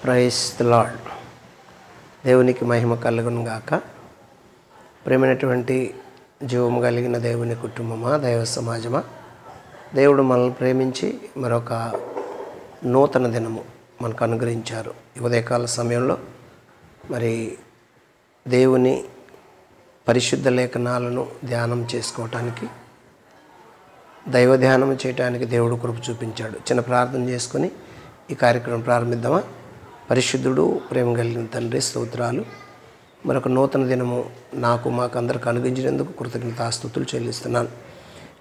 Praise the lord. దేవునికి మహిమ కలుగును గాక. ప్రేమైనటువంటి జీవము కలిగిన దేవుని కుటుంబమా, దైవ సమాజమా, దేవుడు మనల్ని ప్రేమించి మరొక నూతన దినము మనకు అనుగ్రహించారు. ఈ ఉదయకాల సమయంలో మరి దేవుని పరిశుద్ధ లేఖనాలను ధ్యానం చేసుకోవటానికి, దైవ ధ్యానం చేయడానికి దేవుడు కృప చూపించాడు. చిన్న ప్రార్థన చేసుకొని ఈ కార్యక్రమం ప్రారంభిద్దామా? పరిశుద్ధుడు, ప్రేమ కలిగిన తండ్రి, స్తోత్రాలు. మరొక నూతన దినము మాకు అందరికి అనుగ్రహించినందుకు కృతజ్ఞతాస్తుతులు చెల్లిస్తున్నాను.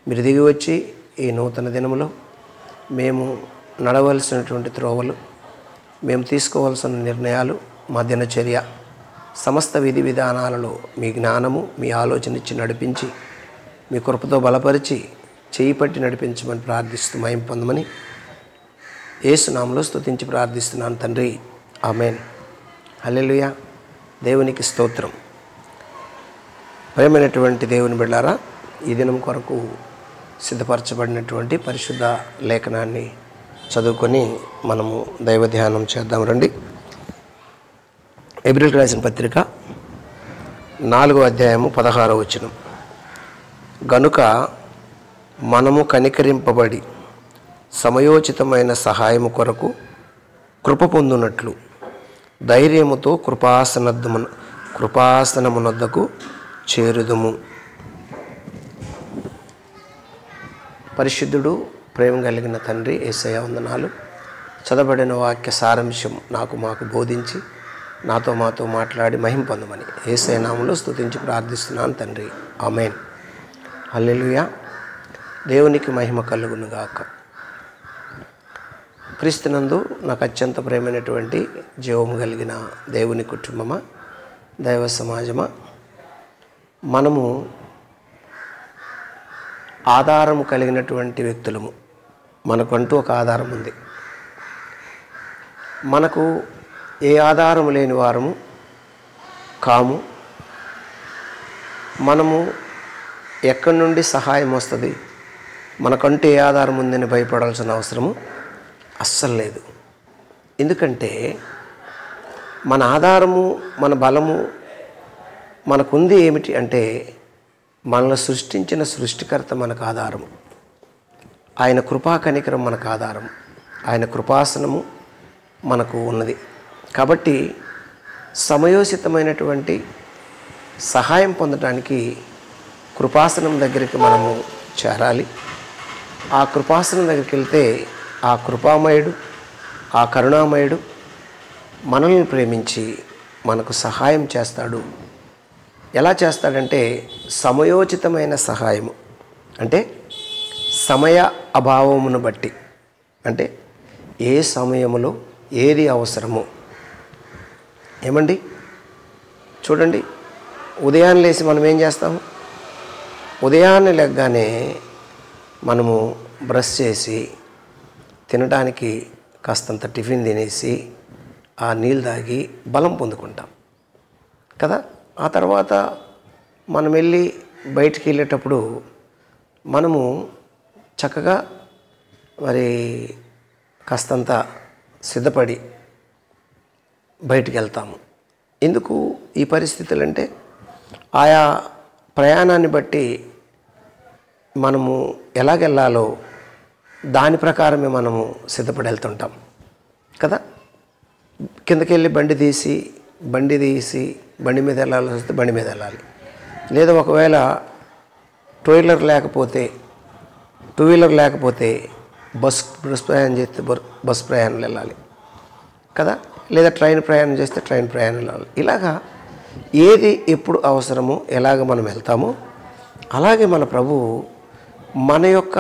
మీరు దిగి వచ్చి ఈ నూతన దినములో మేము నడవలసినటువంటి త్రోవలు, మేము తీసుకోవాల్సిన నిర్ణయాలు, మా దినచర్య, సమస్త విధి విధానాలలో మీ జ్ఞానము, మీ ఆలోచన ఇచ్చి నడిపించి, మీ కృపతో బలపరిచి చేయి పట్టి నడిపించమని ప్రార్థిస్తూ మహిమ పొందమని యేసు నామములో స్తుతించి ప్రార్థిస్తున్నాను తండ్రి, ఆమేన్. హల్లెలూయా. దేవునికి స్తోత్రం. ప్రియమైనటువంటి దేవుని బిడ్డలారా, ఈ దినం కొరకు సిద్ధపరచబడినటువంటి పరిశుద్ధ లేఖనాన్ని చదువుకొని మనము దైవ ధ్యానం చేద్దాం రండి. హెబ్రీయులకు రాసిన పత్రిక 4వ అధ్యాయము 16వ వచనం. గనుక మనము కనికరింపబడి సమయోచితమైన సహాయము కొరకు కృప పొందునట్లు ధైర్యముతో కృపాసనమునొద్దకు చేరుదుము. పరిశుద్ధుడు, ప్రేమ కలిగిన తండ్రి, యేసయ్య వందనాలు. చదవబడిన వాక్య సారాంశం మాకు బోధించి మాతో మాట్లాడి మహిమ పొందమని యేసయ్య నామములో స్తుతించి ప్రార్థిస్తున్నాను తండ్రి, ఆమేన్. హల్లెలూయా. దేవునికి మహిమ కలుగును గాక. క్రీస్తునందు నాకు అత్యంత ప్రేమైనటువంటి జీవము కలిగిన దేవుని కుటుంబమా, దైవ సమాజమా, మనము ఆధారము కలిగినటువంటి వ్యక్తులము. మనకంటూ ఒక ఆధారం ఉంది. మనకు ఏ ఆధారం లేని వారము కాము. మనము ఎక్కడి నుండి సహాయం వస్తుంది, మనకంటూ ఏ ఆధారం ఉందని భయపడాల్సిన అవసరము అస్సలు లేదు. ఎందుకంటే మన ఆధారము, మన బలము మనకుంది ఏమిటి అంటే, మనల్ని సృష్టించిన సృష్టికర్త మనకు ఆధారము. ఆయన కృపా కనికరం మనకు ఆధారం. ఆయన కృపాసనము మనకు ఉన్నది. కాబట్టి సమయోచితమైనటువంటి సహాయం పొందడానికి కృపాసనం దగ్గరికి మనము చేరాలి. ఆ కృపాసనం దగ్గరికి వెళ్తే ఆ కృపామయుడు, ఆ కరుణామయుడు మనల్ని ప్రేమించి మనకు సహాయం చేస్తాడు. ఎలా చేస్తాడంటే, సమయోచితమైన సహాయము అంటే సమయ అభావమును బట్టి, అంటే ఏ సమయములో ఏది అవసరమో. ఏమండి చూడండి, ఉదయాన్నే లేచి మనం ఏం చేస్తాము? ఉదయాన్నే లేగ్గానే మనము బ్రష్ చేసి తినడానికి కాస్తంత టిఫిన్ తినేసి ఆ నీళ్ళు తాగి బలం పొందుకుంటాం కదా. ఆ తర్వాత మనం వెళ్ళి బయటికి వెళ్ళేటప్పుడు మనము చక్కగా మరి కాస్తంత సిద్ధపడి బయటికి వెళ్తాము. ఎందుకు ఈ పరిస్థితులు అంటే, ఆయా ప్రయాణాన్ని బట్టి మనము ఎలాగెళ్ళాలో దాని ప్రకారమే మనము సిద్ధపడి వెళ్తుంటాం కదా. కిందకి వెళ్ళి బండి తీసి బండి మీద వెళ్ళాల్సి వస్తే బండి మీద వెళ్ళాలి. లేదా ఒకవేళ టూ వీలర్ లేకపోతే బస్ ప్రయాణం చేస్తే బస్ ప్రయాణాలు వెళ్ళాలి కదా. లేదా ట్రైన్ ప్రయాణం చేస్తే ట్రైన్ ప్రయాణం వెళ్ళాలి. ఇలాగా ఏది ఎప్పుడు అవసరమో ఎలాగ మనం వెళ్తామో అలాగే మన ప్రభువు మన యొక్క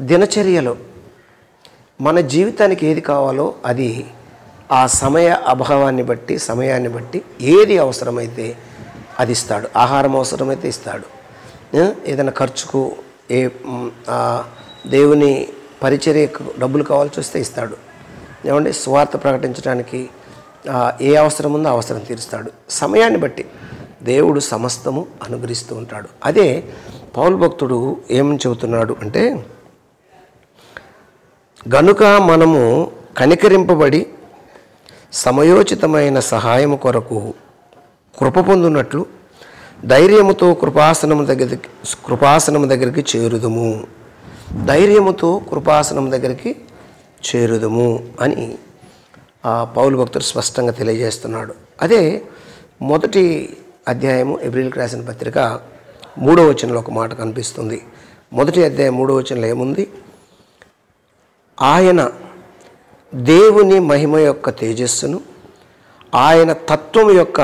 దినచర్యలో మన జీవితానికి ఏది కావాలో అది ఆ సమయాన్ని బట్టి ఏది అవసరమైతే అది ఇస్తాడు. ఆహారం అవసరమైతే ఇస్తాడు. ఏదైనా ఖర్చుకు, దేవుని పరిచర్యకు డబ్బులు కావాల్సి వస్తే ఇస్తాడు. ఏమంటే సువార్త ప్రకటించడానికి ఏ అవసరం ఉందో అవసరం తీరుస్తాడు. సమయాన్ని బట్టి దేవుడు సమస్తము అనుగ్రహిస్తూ ఉంటాడు. అదే పౌలు భక్తుడు ఏమని చెబుతున్నాడు అంటే, గనుక మనము కనికరింపబడి సమయోచితమైన సహాయము కొరకు కృప పొందునట్లు ధైర్యముతో కృపాసనము దగ్గరికి చేరుదుము. ధైర్యముతో కృపాసనం దగ్గరికి చేరుదుము అని పౌలు భక్తుడు స్పష్టంగా తెలియజేస్తున్నాడు. అదే మొదటి అధ్యాయము ఎబ్రిల్కి రాసిన పత్రిక 3వ వచనంలో ఒక మాట కనిపిస్తుంది. మొదటి అధ్యాయం 3వ వచనంలో ఏముంది? ఆయన దేవుని మహిమ యొక్క తేజస్సును ఆయన తత్వం యొక్క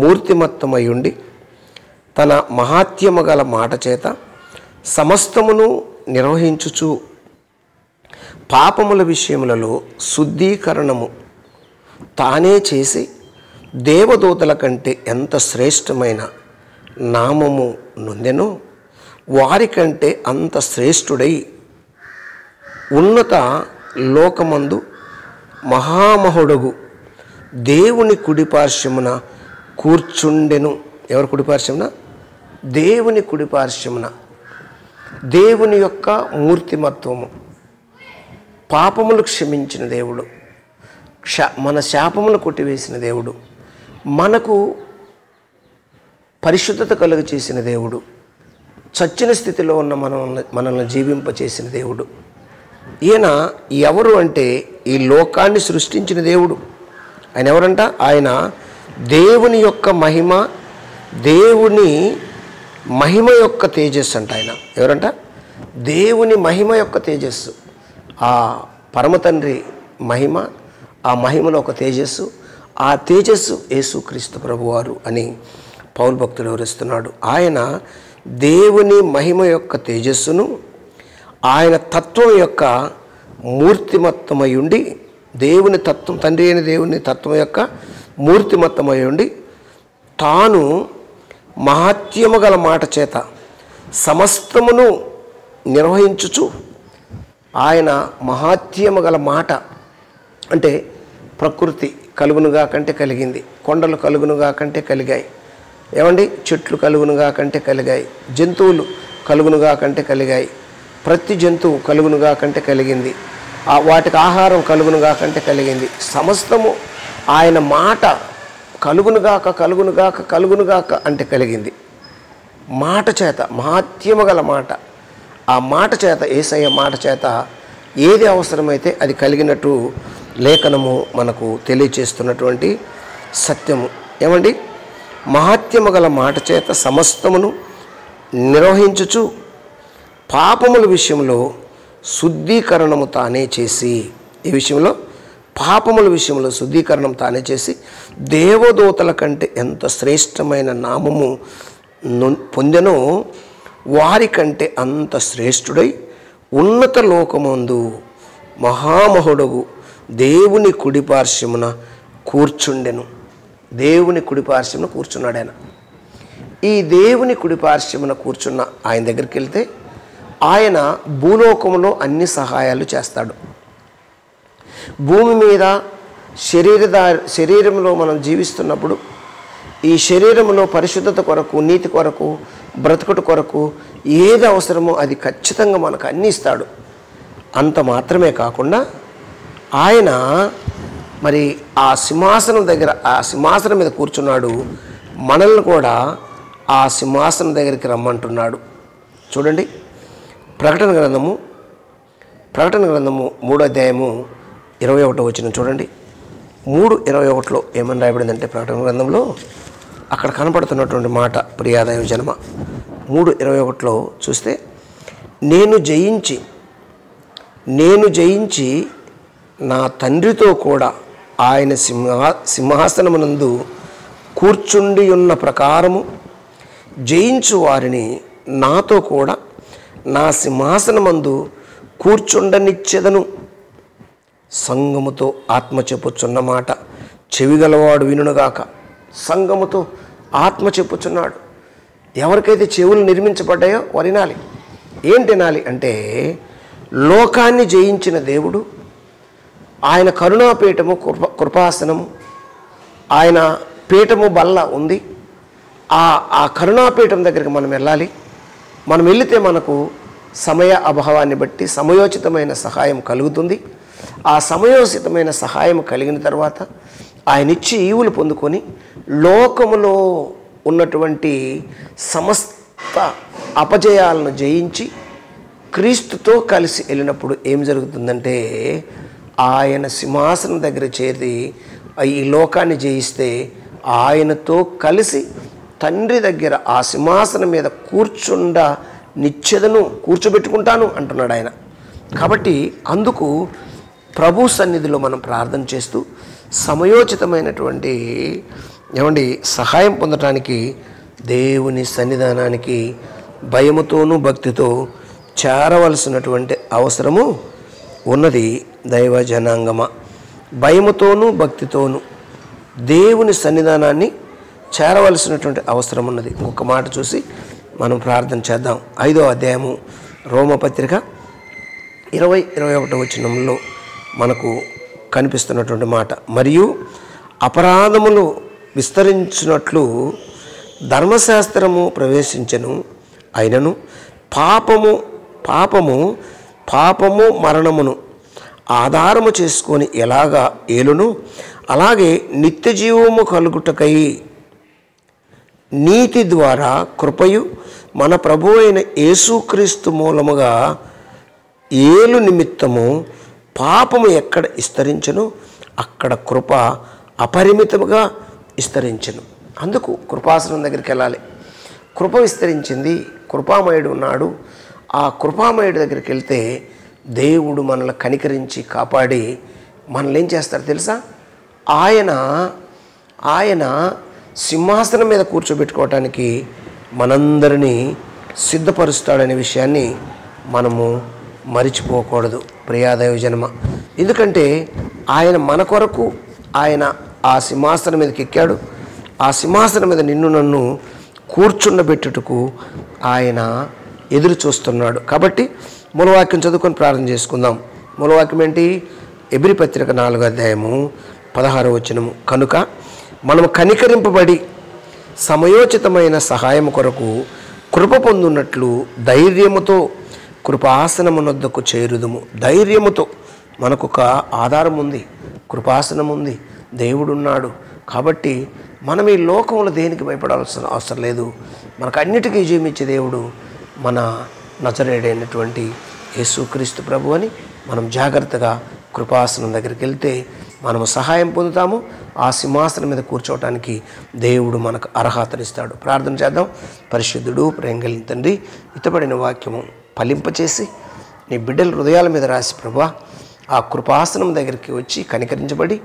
మూర్తిమత్తమై ఉండి తన మహాత్యము గల మాట చేత సమస్తమును నిర్వహించుచు పాపముల విషయములలో శుద్ధీకరణము తానే చేసి దేవదూతల కంటే ఎంత శ్రేష్టమైన నామము నొందెనో వారికంటే అంత శ్రేష్ఠుడై ఉన్నత లోకమందు మహామహుడగు దేవుని కుడిపార్శ్వమున కూర్చుండెను. ఎవరు కుడిపార్శ్వమున? దేవుని కుడిపార్శ్వమున. దేవుని యొక్క మూర్తిమత్వము, పాపములు క్షమించిన దేవుడు, మన శాపములు కొట్టివేసిన దేవుడు, మనకు పరిశుద్ధత కలుగ చేసిన దేవుడు, చచ్చిన స్థితిలో ఉన్న మనల్ని జీవింపచేసిన దేవుడు. ఈయన ఎవరు అంటే ఈ లోకాన్ని సృష్టించిన దేవుడు. ఆయన ఎవరంట? ఆయన దేవుని యొక్క మహిమ, దేవుని మహిమ యొక్క తేజస్సు అంట. ఆయన ఎవరంట? దేవుని మహిమ యొక్క తేజస్సు. ఆ పరమతండ్రి మహిమ, ఆ మహిమలో ఒక తేజస్సు, ఆ తేజస్సు యేసుక్రీస్తు ప్రభువారు అని పౌలు భక్తుడు వివరిస్తున్నాడు. ఆయన దేవుని మహిమ యొక్క తేజస్సును ఆయన తత్వం యొక్క మూర్తిమత్తమై ఉండి, దేవుని తత్వం, తండ్రి అయిన దేవుని తత్వం యొక్క మూర్తిమత్తమై ఉండి తాను మహాత్యము గల మాట చేత సమస్తమును నిర్వహించుచు, ఆయన మహాత్యము గల మాట అంటే ప్రకృతి కలుగునుగా కంటే కలిగింది, కొండలు కలుగునుగా కంటే కలిగాయి, ఏమండి చెట్లు కలుగునుగా కంటే కలిగాయి, జంతువులు కలుగునుగా కంటే కలిగాయి, ప్రతి జంతువు కలుగునుగా కంటే కలిగింది, వాటికి ఆహారం కలుగునుగా కంటే కలిగింది. సమస్తము ఆయన మాట కలుగునుగాక కలుగునుగాక కలుగునుగాక అంటే కలిగింది. మాట చేత, మహాత్యము గల మాట, ఆ మాట చేత, యేసయ్య మాట చేత ఏది అవసరమైతే అది కలిగినట్టు లేఖనము మనకు తెలియచేస్తున్నటువంటి సత్యము. ఏమండి? మహాత్యము గల మాట చేత సమస్తమును నిర్వహించుచు పాపముల విషయంలో శుద్ధీకరణము తానే చేసి, ఈ విషయంలో పాపముల విషయంలో శుద్ధీకరణం తానే చేసి దేవదూతల కంటే ఎంత శ్రేష్టమైన నామము పొందెనో వారికంటే అంత శ్రేష్ఠుడై ఉన్నత లోకమందు మహామహుడగు దేవుని కుడిపార్శ్వమున కూర్చుండెను. దేవుని కుడిపార్శ్వమున కూర్చున్నాడు ఆయన. ఈ దేవుని కుడిపార్శ్వమున కూర్చున్న ఆయన దగ్గరికి వెళ్తే ఆయన భూలోకంలో అన్ని సహాయాలు చేస్తాడు. భూమి మీద శరీరంలో మనం జీవిస్తున్నప్పుడు ఈ శరీరంలో పరిశుద్ధత కొరకు, నీతి కొరకు, బ్రతుకుట కొరకు ఏది అవసరమో అది ఖచ్చితంగా మనకు అన్ని ఇస్తాడు. అంత మాత్రమే కాకుండా ఆయన మరి ఆ సింహాసనం దగ్గర, ఆ సింహాసనం మీద కూర్చున్నాడు. మనల్ని కూడా ఆ సింహాసనం దగ్గరికి రమ్మంటున్నాడు. చూడండి, ప్రకటన గ్రంథము 3వ అధ్యాయము 21వ వచనం చూడండి. 3:21లో ఏమని రాయబడిందంటే, ప్రకటన గ్రంథంలో అక్కడ కనపడుతున్నటువంటి మాట, ప్రియాదైవ జనమ, 3:21లో చూస్తే, నేను జయించి నా తండ్రితో కూడా ఆయన సింహాసనమునందు కూర్చుండి ఉన్న ప్రకారము జయించు వారిని నాతో కూడా నా సింహాసనమందు కూర్చుండనిచ్చెదను. సంఘముతో ఆత్మ చెప్పుచున్న మాట చెవిగలవాడు వినుగాక. సంఘముతో ఆత్మ చెప్పుచున్నాడు. ఎవరికైతే చెవులు నిర్మించబడ్డాయో వారు వినాలి. ఏంటి వినాలి అంటే, లోకాన్ని జయించిన దేవుడు, ఆయన కరుణాపీఠము, కృపాసనము, ఆయన పీఠము బల్ల ఉంది. ఆ కరుణాపీఠం దగ్గరికి మనం వెళ్ళాలి. మనం వెళితే మనకు సమయ అభావాన్ని బట్టి సమయోచితమైన సహాయం కలుగుతుంది. ఆ సమయోచితమైన సహాయం కలిగిన తర్వాత ఆయన ఇచ్చి ఈవులు పొందుకొని లోకములో ఉన్నటువంటి సమస్త అపజయాలను జయించి క్రీస్తుతో కలిసి వెళ్ళినప్పుడు ఏం జరుగుతుందంటే ఆయన సింహాసనం దగ్గర చేరి ఈ లోకాన్ని జయిస్తే ఆయనతో కలిసి తండ్రి దగ్గర ఆ సింహాసనం మీద నిత్యదను కూర్చోబెట్టుకుంటాను అంటున్నాడు ఆయన. కాబట్టి అందుకు ప్రభు సన్నిధిలో మనం ప్రార్థన చేస్తూ సమయోచితమైనటువంటి సహాయం పొందటానికి దేవుని సన్నిధానానికి భయముతోనూ భక్తితో చేరవలసినటువంటి అవసరము ఉన్నది. దైవ జనాంగమ, భయముతోనూ భక్తితోనూ దేవుని సన్నిధానాన్ని చేరవలసినటువంటి అవసరం ఉన్నది. ఇంకొక మాట చూసి మనం ప్రార్థన చేద్దాం. 5వ అధ్యాయము రోమపత్రిక 20-21 వచనంలో మనకు కనిపిస్తున్నటువంటి మాట, మరియు అపరాధములు విస్తరించినట్లు ధర్మశాస్త్రము ప్రవేశించెను, అయినను పాపము మరణమును ఆధారము చేసుకొని ఎలాగా ఏలును, అలాగే నిత్య జీవము కలుగుటకై నీతి ద్వారా కృపయు మన ప్రభువు అయిన యేసుక్రీస్తు మూలముగా ఏలు నిమిత్తము పాపము ఎక్కడ విస్తరించెను అక్కడ కృప అపరిమితముగా విస్తరించెను. అందుకు కృపాసనం దగ్గరికి వెళ్ళాలి. కృప విస్తరించింది, కృపామయుడు ఉన్నాడు. ఆ కృపామయుడి దగ్గరికి వెళ్తే దేవుడు మనల్ని కనికరించి కాపాడి మనల్ని ఏం చేస్తారో తెలుసా? ఆయన సింహాసనం మీద కూర్చోబెట్టుకోవటానికి మనందరినీ సిద్ధపరుస్తాడనే విషయాన్ని మనము మరిచిపోకూడదు ప్రియాదైవ జన్మ. ఎందుకంటే ఆయన మన కొరకు ఆయన ఆ సింహాసనం మీదకి ఎక్కాడు. ఆ సింహాసనం మీద నిన్ను నన్ను కూర్చుండబెట్టుటకు ఆయన ఎదురు చూస్తున్నాడు. కాబట్టి మూలవాక్యం చదువుకొని ప్రార్థన చేసుకుందాం. మూలవాక్యం ఏంటి? ఎబ్రీ పత్రిక 4వ అధ్యాయము 16వ వచనము, కనుక మనము కనికరింపబడి సమయోచితమైన సహాయం కొరకు కృప పొందున్నట్లు ధైర్యముతో కృపాసనమునొద్దకు చేరుదుము. ధైర్యముతో మనకొక ఆధారం ఉంది, కృపాసనం ఉంది, దేవుడున్నాడు. కాబట్టి మనం ఈ లోకంలో దేనికి భయపడాల్సిన అవసరం లేదు. మనకు అన్నిటికీ విజయం ఇచ్చే దేవుడు మన నజరేయుడైనటువంటి యేసుక్రీస్తు ప్రభు అని మనం జాగ్రత్తగా కృపాసనం దగ్గరికి వెళ్తే మనము సహాయం పొందుతాము. ఆ సింహాసనం మీద కూర్చోవటానికి దేవుడు మనకు అర్హతనిస్తాడు. ప్రార్థన చేద్దాం. పరిశుద్ధుడు, ప్రేమ కలిగిన తండ్రి, ఇతబడిన వాక్యము ఫలింపచేసి నీ బిడ్డల హృదయాల మీద రాసి ప్రభువా ఆ కృపాసనం దగ్గరికి వచ్చి కనికరించబడి,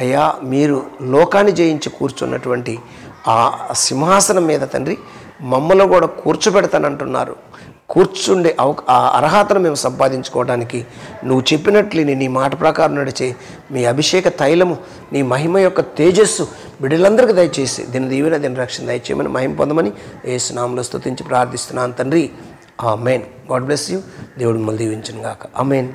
అయ్యా మీరు లోకాన్ని జయించి కూర్చున్నటువంటి ఆ సింహాసనం మీద తండ్రి మమ్మల్ని కూడా కూర్చోబెడతానంటున్నారు. కూర్చుండే ఆ అర్హతను మేము సంపాదించుకోవడానికి నువ్వు చెప్పినట్లు నీ మాట ప్రకారం నడిచే మీ అభిషేక తైలము, నీ మహిమ యొక్క తేజస్సు బిడ్డలందరికీ దయచేసి దీని దీవెన దీని రక్షణ దయచేయమని మహిమ పొందమని యేసు నామములో స్తుతించి ప్రార్థిస్తున్నాను తండ్రి. ఆమేన్. God bless you. దేవుడు మిమ్మల్ని దీవించును గాక. ఆమేన్.